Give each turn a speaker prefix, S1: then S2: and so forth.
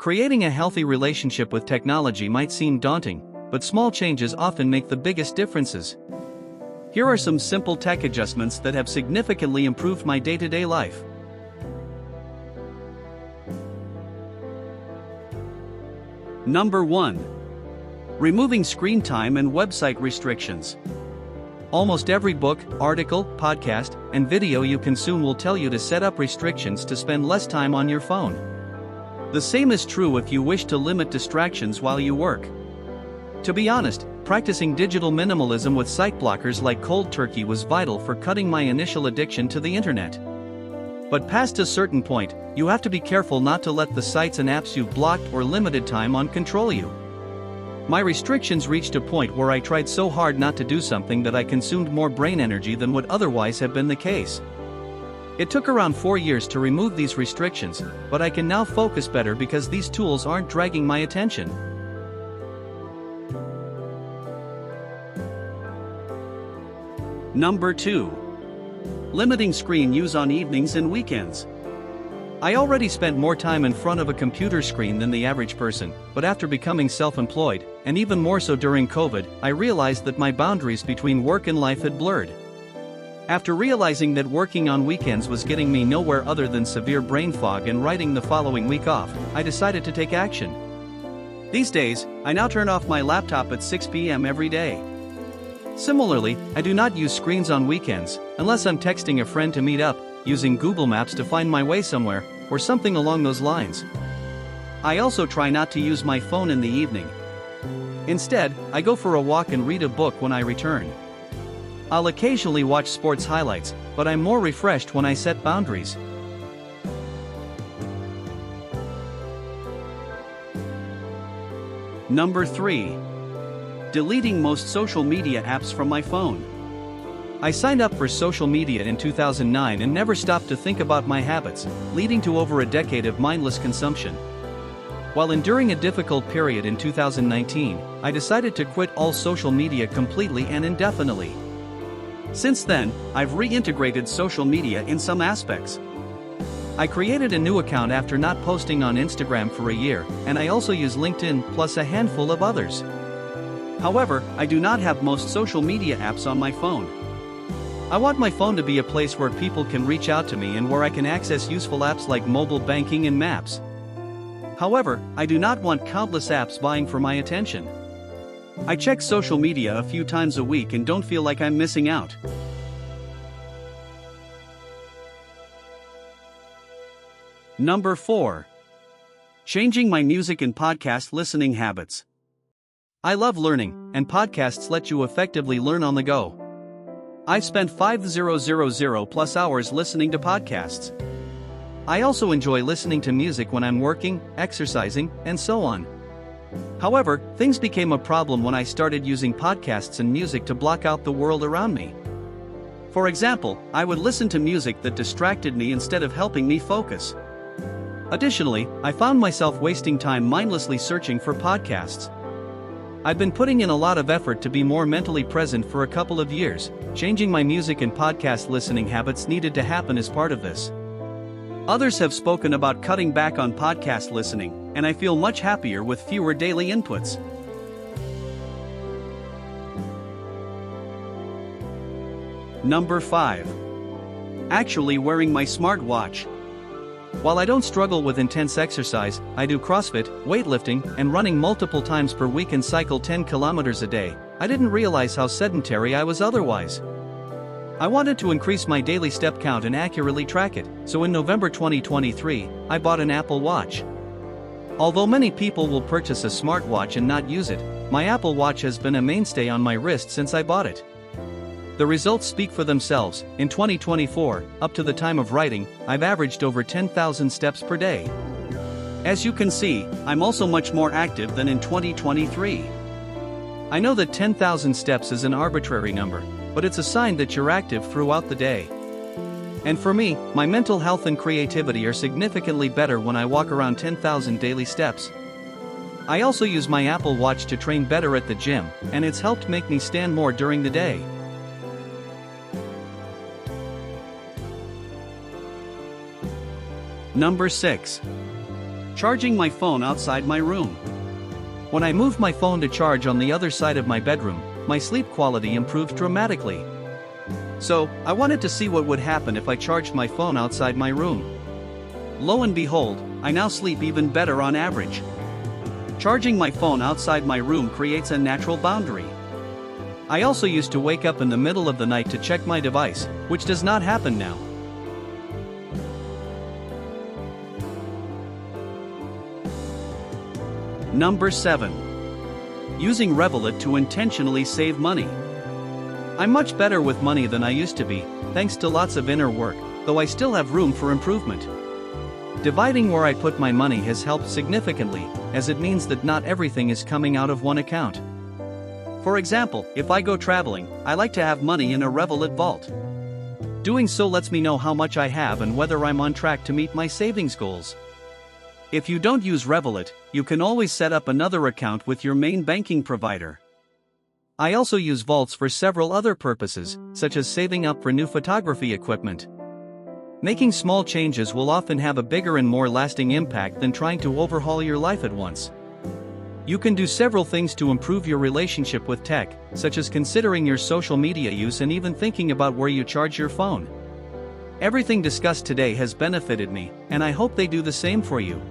S1: Creating a healthy relationship with technology might seem daunting, but small changes often make the biggest differences. Here are some simple tech adjustments that have significantly improved my day-to-day life. Number 1. Removing screen time and website restrictions. Almost every book, article, podcast, and video you consume will tell you to set up restrictions to spend less time on your phone. The same is true if you wish to limit distractions while you work. To be honest, practicing digital minimalism with site blockers like cold turkey was vital for cutting my initial addiction to the internet. But past a certain point, you have to be careful not to let the sites and apps you've blocked or limited time on control you. My restrictions reached a point where I tried so hard not to do something that I consumed more brain energy than would otherwise have been the case. It took around 4 years to remove these restrictions, but I can now focus better because these tools aren't dragging my attention. Number 2. Limiting screen use on evenings and weekends. I already spent more time in front of a computer screen than the average person, but after becoming self-employed, and even more so during COVID, I realized that my boundaries between work and life had blurred. After realizing that working on weekends was getting me nowhere other than severe brain fog and writing the following week off, I decided to take action. These days, I now turn off my laptop at 6 p.m. every day. Similarly, I do not use screens on weekends, unless I'm texting a friend to meet up, using Google Maps to find my way somewhere, or something along those lines. I also try not to use my phone in the evening. Instead, I go for a walk and read a book when I return. I'll occasionally watch sports highlights, but I'm more refreshed when I set boundaries. Number 3. Deleting most social media apps from my phone. I signed up for social media in 2009 and never stopped to think about my habits, leading to over a decade of mindless consumption. While enduring a difficult period in 2019, I decided to quit all social media completely and indefinitely. Since then, I've reintegrated social media in some aspects. I created a new account after not posting on Instagram for a year, and I also use LinkedIn plus a handful of others. However, I do not have most social media apps on my phone. I want my phone to be a place where people can reach out to me and where I can access useful apps like mobile banking and maps. However, I do not want countless apps vying for my attention. I check social media a few times a week and don't feel like I'm missing out. Number 4. Changing my music and podcast listening habits. I love learning, and podcasts let you effectively learn on the go. I've spent 5,000 plus hours listening to podcasts. I also enjoy listening to music when I'm working, exercising, and so on. However, things became a problem when I started using podcasts and music to block out the world around me. For example, I would listen to music that distracted me instead of helping me focus. Additionally, I found myself wasting time mindlessly searching for podcasts. I've been putting in a lot of effort to be more mentally present for a couple of years. Changing my music and podcast listening habits needed to happen as part of this. Others have spoken about cutting back on podcast listening, and I feel much happier with fewer daily inputs. Number 5. Actually wearing my smartwatch. While I don't struggle with intense exercise, I do CrossFit, weightlifting, and running multiple times per week and cycle 10 kilometers a day. I didn't realize how sedentary I was otherwise. I wanted to increase my daily step count and accurately track it, so in November 2023, I bought an Apple Watch. Although many people will purchase a smartwatch and not use it, my Apple Watch has been a mainstay on my wrist since I bought it. The results speak for themselves. In 2024, up to the time of writing, I've averaged over 10,000 steps per day. As you can see, I'm also much more active than in 2023. I know that 10,000 steps is an arbitrary number, but it's a sign that you're active throughout the day. And for me, my mental health and creativity are significantly better when I walk around 10,000 daily steps. I also use my Apple Watch to train better at the gym, and it's helped make me stand more during the day. Number 6. Charging my phone outside my room. When I moved my phone to charge on the other side of my bedroom, my sleep quality improved dramatically. So, I wanted to see what would happen if I charged my phone outside my room. Lo and behold, I now sleep even better on average. Charging my phone outside my room creates a natural boundary. I also used to wake up in the middle of the night to check my device, which does not happen now. Number 7. Using Revolut to intentionally save money. I'm much better with money than I used to be, thanks to lots of inner work, though I still have room for improvement. Dividing where I put my money has helped significantly, as it means that not everything is coming out of one account. For example, if I go traveling, I like to have money in a Revolut vault. Doing so lets me know how much I have and whether I'm on track to meet my savings goals. If you don't use Revolut, you can always set up another account with your main banking provider. I also use vaults for several other purposes, such as saving up for new photography equipment. Making small changes will often have a bigger and more lasting impact than trying to overhaul your life at once. You can do several things to improve your relationship with tech, such as considering your social media use and even thinking about where you charge your phone. Everything discussed today has benefited me, and I hope they do the same for you.